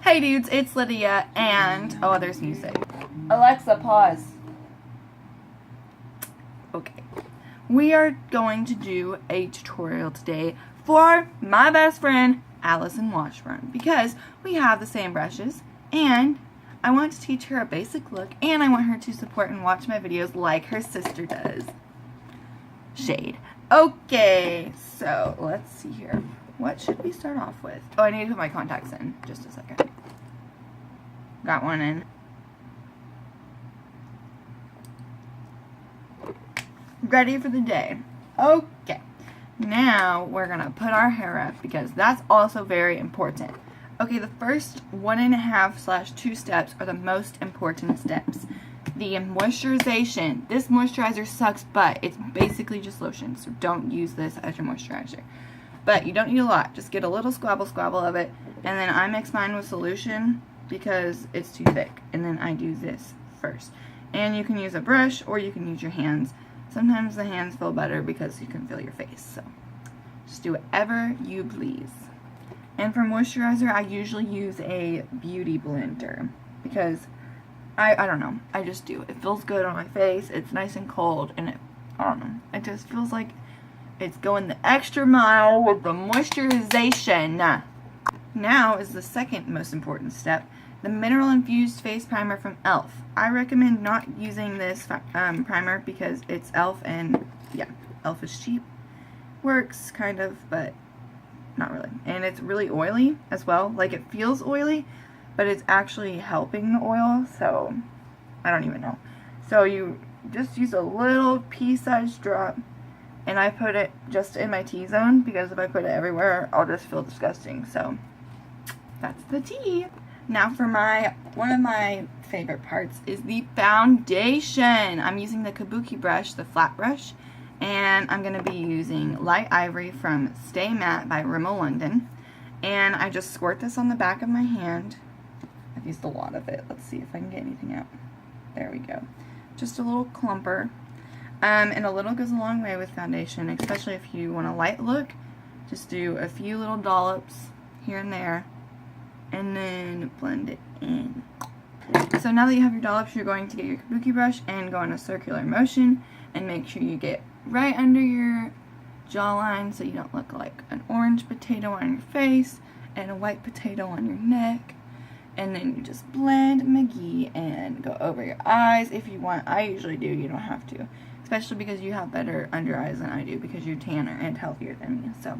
Hey dudes, it's Lydia, and oh, there's music. Alexa, pause. Okay. We are going to do a tutorial today for my best friend, Allison Washburn, because we have the same brushes, and I want to teach her a basic look, and I want her to support and watch my videos like her sister does. Shade. Okay, so let's see here. What should we start off with? Oh, I need to put my contacts in. Just a second. Got one in. Ready for the day. Okay. Now we're going to put our hair up because that's also very important. Okay, the first 1.5/2 steps are the most important steps. The moisturization. This moisturizer sucks, but it's basically just lotion, so don't use this as your moisturizer. But you don't need a lot. Just get a little squabble of it, and then I mix mine with solution because it's too thick, and then I do this first. And you can use a brush or you can use your hands. Sometimes the hands feel better because you can feel your face, so just do whatever you please. And for moisturizer, I usually use a beauty blender because I don't know, I just do. It feels good on my face, it's nice and cold, and I don't know, it just feels like it's going the extra mile with the moisturization. Now is the second most important step, the mineral infused face primer from e.l.f. I recommend not using this primer because it's e.l.f. and yeah, e.l.f. is cheap. Works kind of, but not really. And it's really oily as well. Like, it feels oily, but it's actually helping the oil, so I don't even know. So you just use a little pea-sized drop, and I put it just in my T-zone because if I put it everywhere, I'll just feel disgusting. So that's the tea. Now for one of my favorite parts is the foundation. I'm using the Kabuki brush, the flat brush, and I'm going to be using Light Ivory from Stay Matte by Rimmel London. And I just squirt this on the back of my hand. I've used a lot of it. Let's see if I can get anything out. There we go. Just a little clumper. And a little goes a long way with foundation, especially if you want a light look. Just do a few little dollops here and there, and then blend it in. So now that you have your dollops, you're going to get your Kabuki brush and go in a circular motion and make sure you get right under your jawline so you don't look like an orange potato on your face and a white potato on your neck. And then you just blend McGee and go over your eyes if you want. I usually do, you don't have to. Especially because you have better under eyes than I do because you're tanner and healthier than me. So.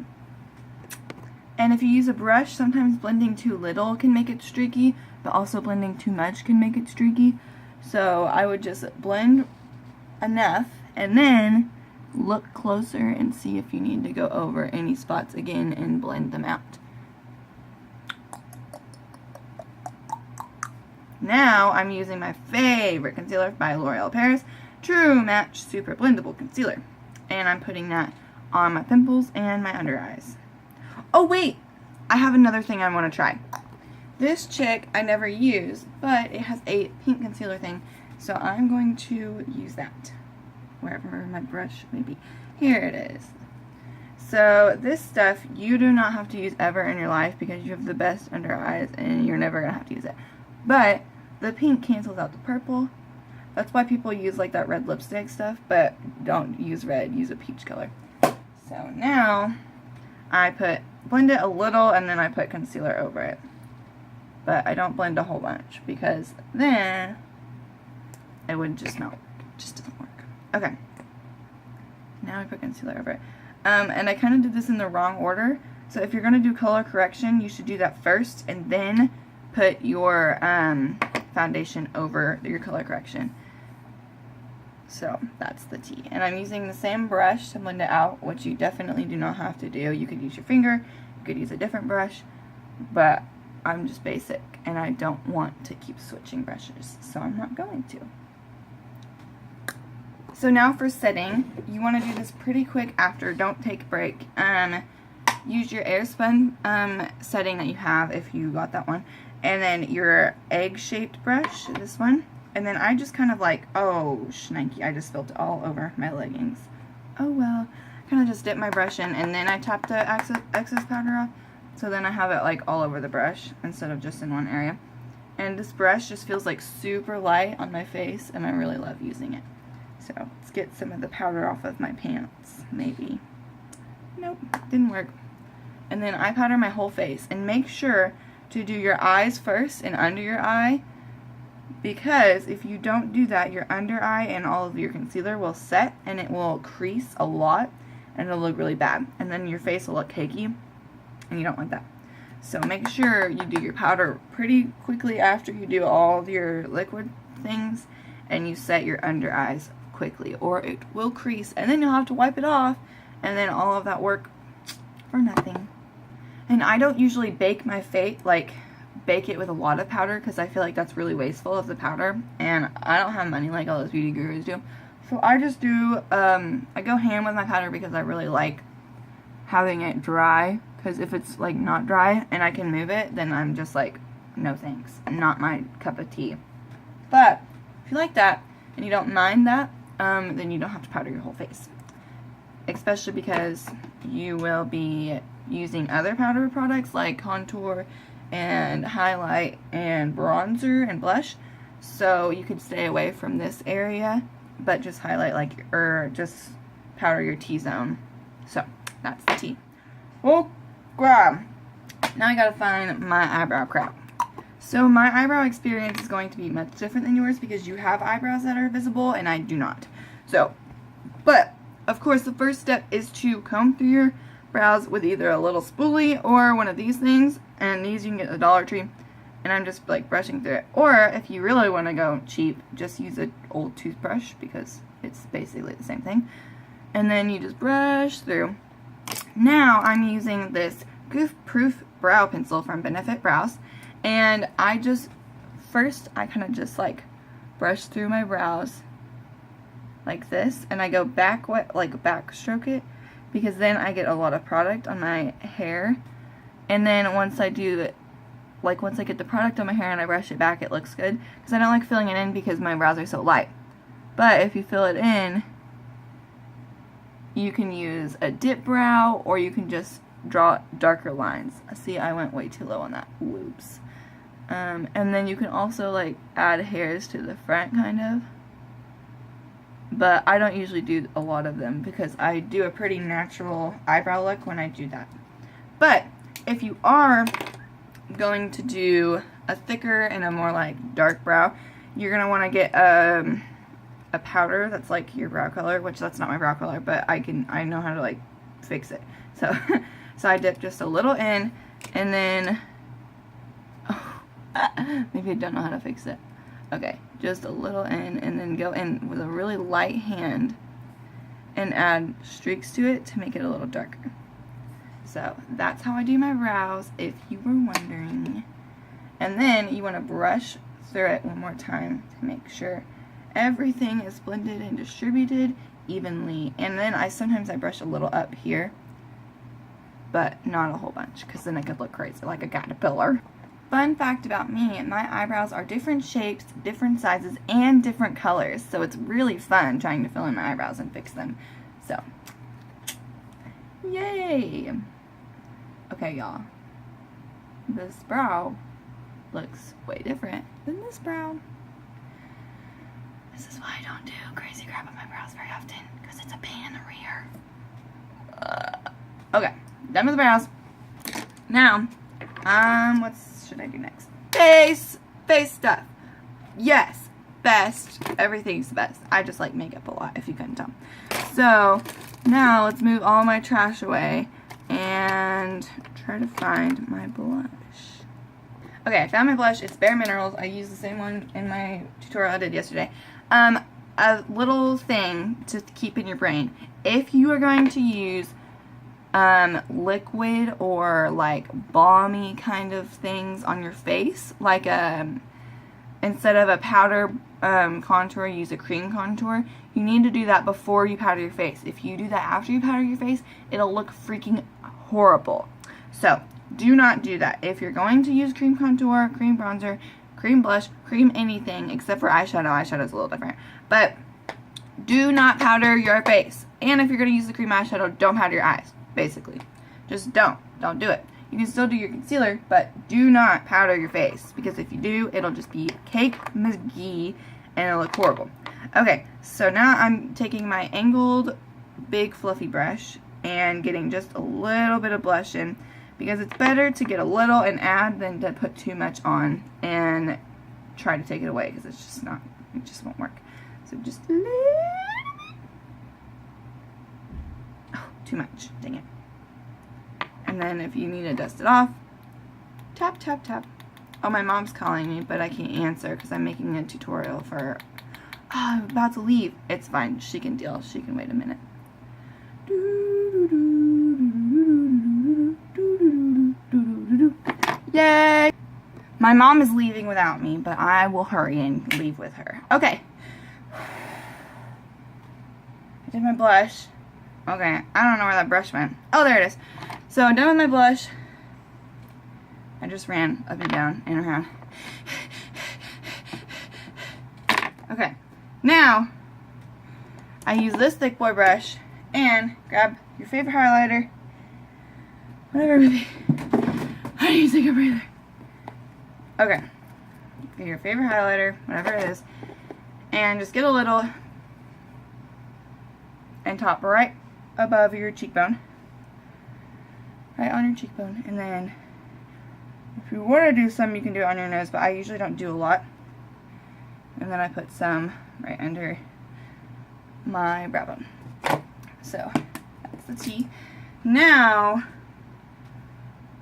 And if you use a brush, sometimes blending too little can make it streaky, but also blending too much can make it streaky. So I would just blend enough and then look closer and see if you need to go over any spots again and blend them out. Now I'm using my favorite concealer by L'Oreal Paris, True Match Super Blendable Concealer. And I'm putting that on my pimples and my under eyes. Oh wait, I have another thing I want to try. This chick I never use, but it has a pink concealer thing, so I'm going to use that. Wherever my brush may be. Here it is. So this stuff you do not have to use ever in your life because you have the best under eyes and you're never going to have to use it. But the pink cancels out the purple. That's why people use like that red lipstick stuff, but don't use red, use a peach color. So now I blend it a little and then I put concealer over it. But I don't blend a whole bunch because then it would just not work. It just doesn't work. Okay. Now I put concealer over it. And I kind of did this in the wrong order. So if you're going to do color correction, you should do that first and then put your foundation over your color correction. So that's the tea. And I'm using the same brush to blend it out, which you definitely do not have to do. You could use your finger, you could use a different brush, but I'm just basic and I don't want to keep switching brushes, so I'm not going to. So now for setting, you want to do this pretty quick after, don't take a break. Use your Airspun setting that you have if you got that one, and then your egg-shaped brush, this one. And then I just kind of like, oh, shnikey, I just spilled it all over my leggings. Oh well. Kind of just dip my brush in, and then I tap the excess powder off, So then I have it like all over the brush instead of just in one area. And this brush just feels like super light on my face, and I really love using it. So let's get some of the powder off of my pants, maybe. Nope, didn't work. And then I powder my whole face, and make sure to do your eyes first and under your eye, because if you don't do that, your under eye and all of your concealer will set and it will crease a lot and it'll look really bad, and then your face will look cakey, and you don't want that. So make sure you do your powder pretty quickly after you do all of your liquid things, and you set your under eyes quickly, or it will crease and then you'll have to wipe it off, and then all of that work for nothing. And I don't usually bake my face, like bake it with a lot of powder, because I feel like that's really wasteful of the powder, and I don't have money like all those beauty gurus do. So I just do, I go ham with my powder because I really like having it dry, because if it's like not dry and I can move it, then I'm just like, no thanks, not my cup of tea. But if you like that and you don't mind that, then you don't have to powder your whole face, especially because you will be using other powder products like contour and highlight and bronzer and blush, so you can stay away from this area, but just highlight like, or just powder your T-zone. So that's the T. Oh, grab. Now I gotta find my eyebrow crap. So my eyebrow experience is going to be much different than yours because you have eyebrows that are visible and I do not. So, but of course the first step is to comb through your brows with either a little spoolie or one of these things, and these you can get at the Dollar Tree, and I'm just like brushing through it. Or if you really want to go cheap, just use an old toothbrush because it's basically the same thing, and then you just brush through. Now I'm using this Goof Proof brow pencil from Benefit Brows, and I kind of just like brush through my brows like this, and I go backstroke it, because then I get a lot of product on my hair, and then once I do it, like once I get the product on my hair and I brush it back, it looks good, because I don't like filling it in because my brows are so light. But if you fill it in, you can use a dip brow, or you can just draw darker lines. See, I went way too low on that. Whoops. And then you can also like add hairs to the front, kind of. But I don't usually do a lot of them because I do a pretty natural eyebrow look when I do that. But if you are going to do a thicker and a more like dark brow, you're going to want to get a powder that's like your brow color, which that's not my brow color, but I know how to like fix it. So so I dip just a little in, and then maybe I don't know how to fix it. Okay, just a little in, and then go in with a really light hand and add streaks to it to make it a little darker. So that's how I do my brows, if you were wondering. And then you want to brush through it one more time to make sure everything is blended and distributed evenly. And then sometimes I brush a little up here, but not a whole bunch, because then I could look crazy like a caterpillar. Fun fact about me, my eyebrows are different shapes, different sizes, and different colors, so it's really fun trying to fill in my eyebrows and fix them. So, yay! Okay, y'all. This brow looks way different than this brow. This is why I don't do crazy crap on my brows very often, because it's a pain in the rear. Okay, done with the brows. Now, what should I do next? Face stuff. Yes, best. Everything's best. I just like makeup a lot, if you couldn't tell. So, now let's move all my trash away and try to find my blush. Okay, I found my blush. It's Bare Minerals. I used the same one in my tutorial I did yesterday. A little thing to keep in your brain. If you are going to use liquid or like balmy kind of things on your face, like instead of a powder contour, use a cream contour. You need to do that before you powder your face. If you do that after you powder your face, it'll look freaking horrible. So do not do that. If you're going to use cream contour, cream bronzer, cream blush, cream anything except for eyeshadow. Eyeshadow's a little different. But do not powder your face. And if you're going to use the cream eyeshadow, don't powder your eyes. Basically. Just don't do it. You can still do your concealer, but do not powder your face, because if you do, it'll just be cake McGee and it'll look horrible. Okay, so now I'm taking my angled big fluffy brush and getting just a little bit of blush in, because it's better to get a little and add than to put too much on and try to take it away, because it's just not, it just won't work. So just a little bit. Oh, too much, dang it. And then if you need to dust it off, tap, tap, tap. Oh, my mom's calling me, but I can't answer because I'm making a tutorial for her. Oh, I'm about to leave. It's fine. She can deal. She can wait a minute. Yay! My mom is leaving without me, but I will hurry and leave with her. Okay. I did my blush. Okay, I don't know where that brush went. Oh, there it is. So I'm done with my blush. I just ran up and down and around. Okay, now I use this thick boy brush and grab your favorite highlighter. Whatever, baby. I need to take a breather. Okay, get your favorite highlighter, whatever it is, and just get a little and top right above your cheekbone. Right on your cheekbone. And then if you want to do some, you can do it on your nose, but I usually don't do a lot. And then I put some right under my brow bone. So that's the T. Now,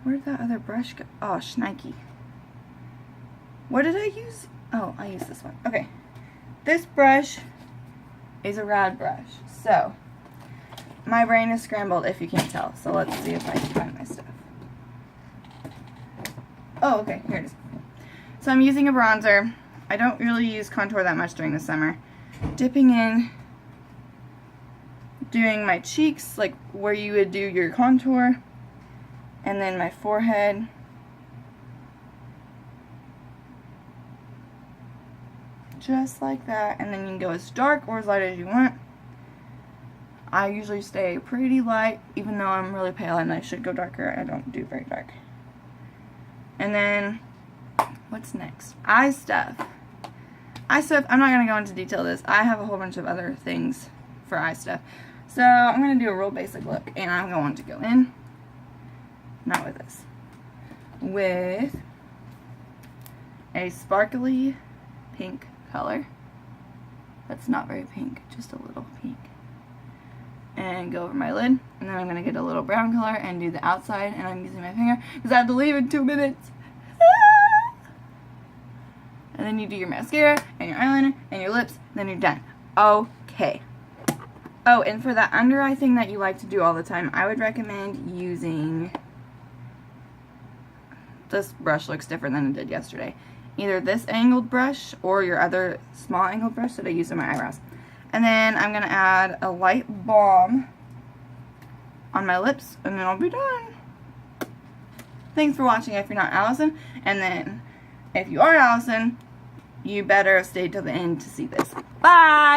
where'd that other brush go? Oh, shnikey. What did I use? Oh, I used this one. Okay. This brush is a rad brush. So my brain is scrambled if you can't tell. So let's see if I can find my stuff. Oh, okay, here it is. So I'm using a bronzer. I don't really use contour that much during the summer. Dipping in, doing my cheeks, like where you would do your contour, and then my forehead. Just like that, and then you can go as dark or as light as you want. I usually stay pretty light, even though I'm really pale and I should go darker. I don't do very dark. And then, what's next? Eye stuff. Eye stuff, I'm not going to go into detail this. I have a whole bunch of other things for eye stuff. So, I'm going to do a real basic look, and I'm going to go in, not with this, with a sparkly pink color. That's not very pink, just a little pink. And go over my lid, and then I'm going to get a little brown color and do the outside, and I'm using my finger because I have to leave in 2 minutes. And then you do your mascara and your eyeliner and your lips, and then you're done. Okay. Oh, and for that under eye thing that you like to do all the time, I would recommend using, this brush looks different than it did yesterday. Either this angled brush or your other small angled brush that I use on my eyebrows. And then I'm going to add a light balm on my lips, and then I'll be done. Thanks for watching if you're not Allison. And then if you are Allison, you better stay till the end to see this. Bye!